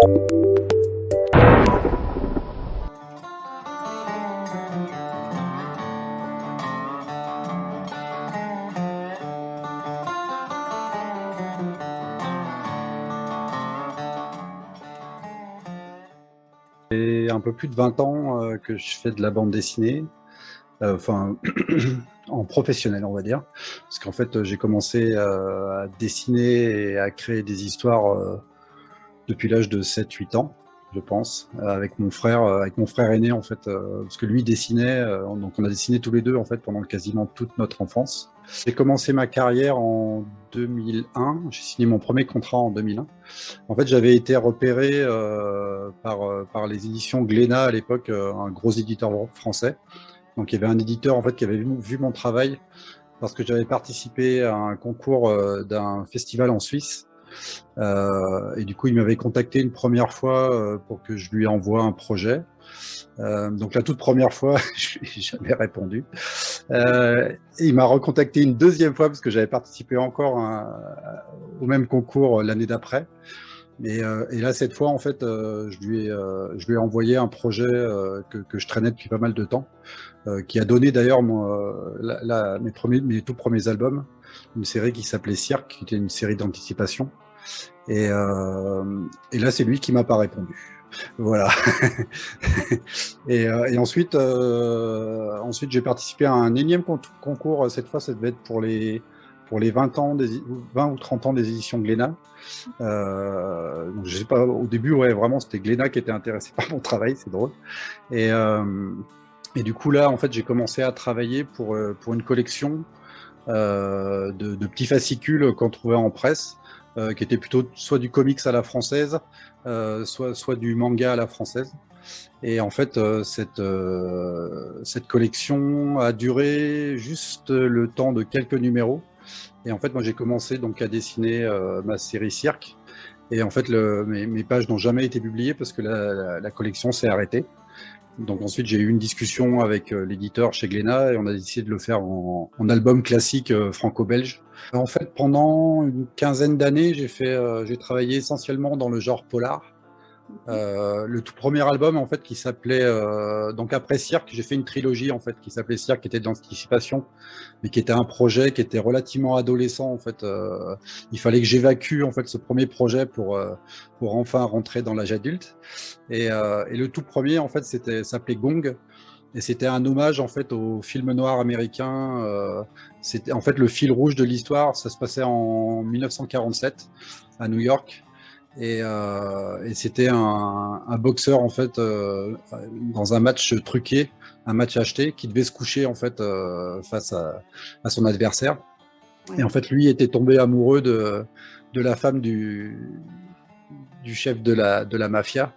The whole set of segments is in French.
Et un peu plus de 20 ans que je fais de la bande dessinée, enfin en professionnel, on va dire. Parce qu'en fait, j'ai commencé à dessiner et à créer des histoires depuis l'âge de 7-8 ans, je pense, avec mon frère aîné, en fait, parce que lui dessinait, donc on a dessiné tous les deux, en fait, pendant quasiment toute notre enfance. J'ai commencé ma carrière en 2001, j'ai signé mon premier contrat en 2001. En fait, j'avais été repéré par les éditions Glénat à l'époque, un gros éditeur français. Donc, il y avait un éditeur en fait qui avait vu mon travail parce que j'avais participé à un concours d'un festival en Suisse. Et du coup, il m'avait contacté une première fois pour que je lui envoie un projet. Donc la toute première fois, je n'ai jamais répondu. Et il m'a recontacté une deuxième fois parce que j'avais participé encore au même concours l'année d'après. Et là, cette fois, en fait, je lui ai envoyé un projet que je traînais depuis pas mal de temps, qui a donné d'ailleurs mes tout premiers albums, une série qui s'appelait Cirque, qui était une série d'anticipation. Et là, c'est lui qui m'a pas répondu. Voilà. Et ensuite, j'ai participé à un énième concours. Cette fois, ça devait être pour les 20 ans 20 ou 30 ans des éditions Glénat. Donc je sais pas, au début, ouais, vraiment, c'était Glénat qui était intéressé par mon travail, c'est drôle. Et du coup, là, en fait, j'ai commencé à travailler pour une collection de petits fascicules qu'on trouvait en presse, qui étaient plutôt soit du comics à la française, soit du manga à la française. Et en fait, cette collection a duré juste le temps de quelques numéros. Et en fait, moi, j'ai commencé donc à dessiner ma série Cirque. Et en fait, mes pages n'ont jamais été publiées parce que la collection s'est arrêtée. Donc ensuite, j'ai eu une discussion avec l'éditeur chez Glénat et on a décidé de le faire en album classique franco-belge. En fait, pendant une quinzaine d'années, j'ai travaillé essentiellement dans le genre polar. Le tout premier album en fait qui s'appelait donc après Cirque, j'ai fait une trilogie en fait qui s'appelait Cirque, qui était d'anticipation, mais qui était un projet qui était relativement adolescent en fait. Il fallait que j'évacue en fait ce premier projet pour enfin rentrer dans l'âge adulte. Et le tout premier en fait s'appelait Gong. Et c'était un hommage en fait au film noir américain. C'était en fait le fil rouge de l'histoire. Ça se passait en 1947 à New York. Et c'était un boxeur en fait dans un match truqué, un match acheté, qui devait se coucher en fait face à son adversaire. Et en fait, lui était tombé amoureux de la femme du chef de la mafia.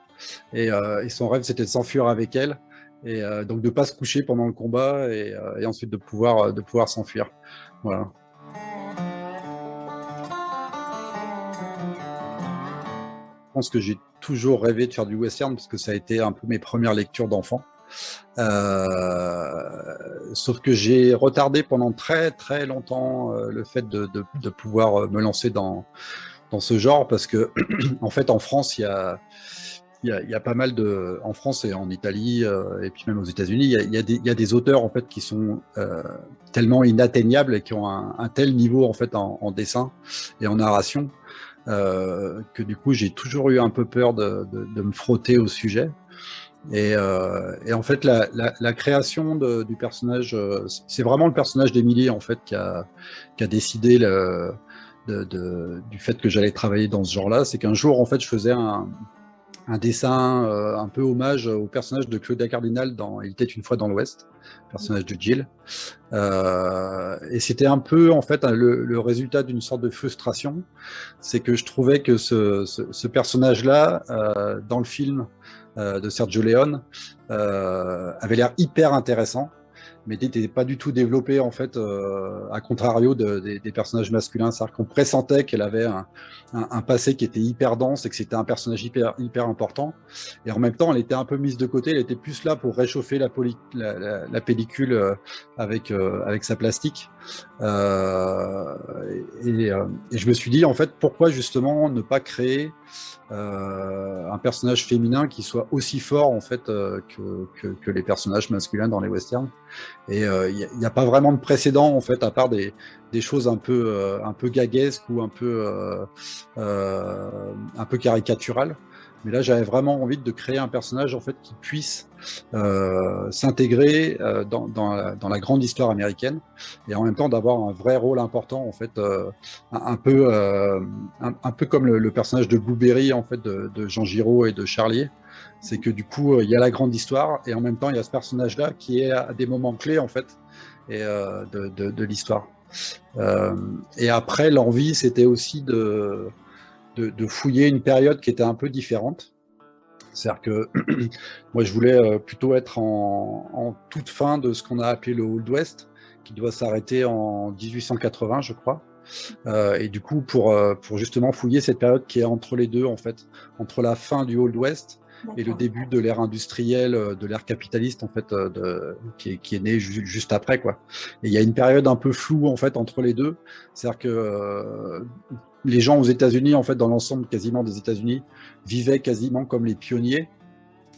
Et son rêve, c'était de s'enfuir avec elle. Et donc de pas se coucher pendant le combat et ensuite de pouvoir s'enfuir. Voilà. Je pense que j'ai toujours rêvé de faire du western parce que ça a été un peu mes premières lectures d'enfant. Sauf que j'ai retardé pendant très très longtemps le fait de pouvoir me lancer dans ce genre parce que en fait en France il y a pas mal de, en France et en Italie et puis même aux États-Unis, il y a des auteurs en fait qui sont tellement inatteignables et qui ont un tel niveau en fait en dessin et en narration que du coup j'ai toujours eu un peu peur de me frotter au sujet. Et en fait, la création du personnage, c'est vraiment le personnage d'Émilie en fait qui a décidé du fait que j'allais travailler dans ce genre-là. C'est qu'un jour, en fait, je faisais un dessin un peu hommage au personnage de Claudia Cardinal dans Il était une fois dans l'Ouest, personnage de Jill. Et c'était un peu en fait le résultat d'une sorte de frustration, c'est que je trouvais que ce personnage-là, dans le film de Sergio Leone, avait l'air hyper intéressant, mais n'était pas du tout développée en fait, à contrario des personnages masculins. C'est-à-dire qu'on pressentait qu'elle avait un passé qui était hyper dense et que c'était un personnage hyper important. Et en même temps, elle était un peu mise de côté. Elle était plus là pour réchauffer la pellicule avec sa plastique. Et je me suis dit, en fait, pourquoi justement ne pas créer un personnage féminin qui soit aussi fort en fait que les personnages masculins dans les westerns. Et il n'y a pas vraiment de précédent en fait, à part des choses un peu gaguesques ou un peu caricaturales. Mais là, j'avais vraiment envie de créer un personnage en fait qui puisse s'intégrer dans la grande histoire américaine et en même temps d'avoir un vrai rôle important en fait, un peu comme le personnage de Blueberry en fait de Jean Giraud et de Charlier. C'est que du coup, il y a la grande histoire et en même temps, il y a ce personnage-là qui est à des moments clés en fait et, de l'histoire. Et après, l'envie, c'était aussi de fouiller une période qui était un peu différente. C'est-à-dire que moi, je voulais plutôt être en toute fin de ce qu'on a appelé le Old West, qui doit s'arrêter en 1880, je crois. Et du coup, pour justement fouiller cette période qui est entre les deux, en fait, entre la fin du Old West et le début de l'ère industrielle, de l'ère capitaliste, en fait, qui est née juste après, quoi. Et il y a une période un peu floue, en fait, entre les deux. C'est-à-dire que les gens aux États-Unis, en fait, dans l'ensemble quasiment des États-Unis, vivaient quasiment comme les pionniers.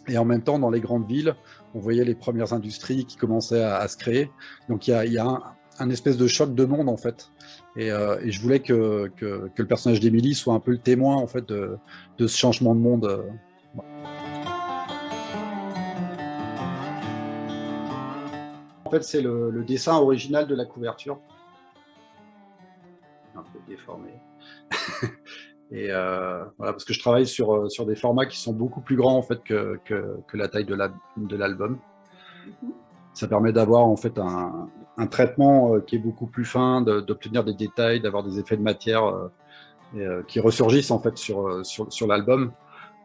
Et en même temps, dans les grandes villes, on voyait les premières industries qui commençaient à se créer. Donc il y a un espèce de choc de monde en fait. Et je voulais que le personnage d'Emily soit un peu le témoin en fait de ce changement de monde. En fait, c'est le dessin original de la couverture. Un peu déformé. Et voilà, parce que je travaille sur des formats qui sont beaucoup plus grands en fait que la taille de l'album. Ça permet d'avoir en fait un traitement qui est beaucoup plus fin, d'obtenir des détails, d'avoir des effets de matière qui ressurgissent en fait sur l'album.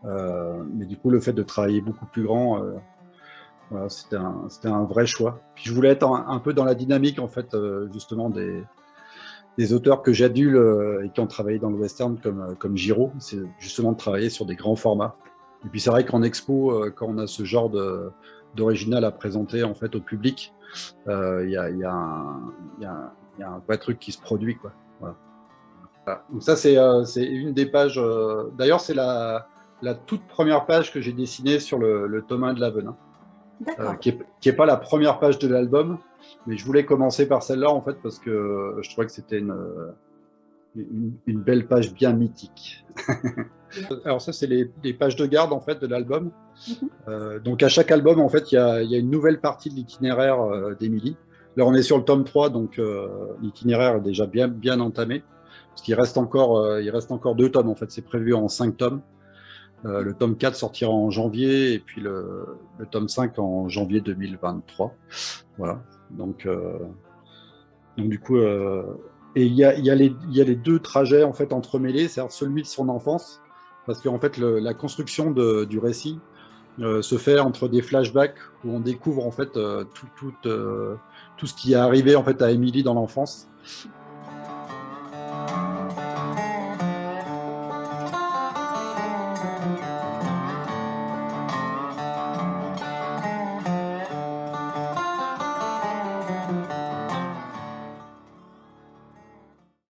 Mais du coup, le fait de travailler beaucoup plus grand, voilà, c'était un vrai choix. Puis je voulais être un peu dans la dynamique en fait, justement des auteurs que j'adule et qui ont travaillé dans le western comme Giraud, c'est justement de travailler sur des grands formats. Et puis c'est vrai qu'en expo, quand on a ce genre d'original à présenter en fait au public, il y a un vrai truc qui se produit, quoi. Voilà. Voilà. Donc ça c'est une des pages. D'ailleurs c'est la toute première page que j'ai dessinée sur le tome 1 de l'Avenin, qui est pas la première page de l'album, mais je voulais commencer par celle-là en fait parce que je trouvais que c'était une belle page bien mythique. Alors ça c'est les pages de garde en fait de l'album. Donc à chaque album en fait il y a une nouvelle partie de l'itinéraire d'Emily. Là on est sur le tome 3, donc l'itinéraire est déjà bien entamé parce qu'il reste encore 2 tomes en fait, c'est prévu en 5 tomes. Le tome 4 sortira en janvier et puis le tome 5 en janvier 2023. Voilà. Donc du coup, et il y a les 2 trajets en fait entremêlés, c'est-à-dire celui de son enfance, parce qu'en fait la construction du récit se fait entre des flashbacks où on découvre en fait tout ce qui est arrivé en fait à Emily dans l'enfance.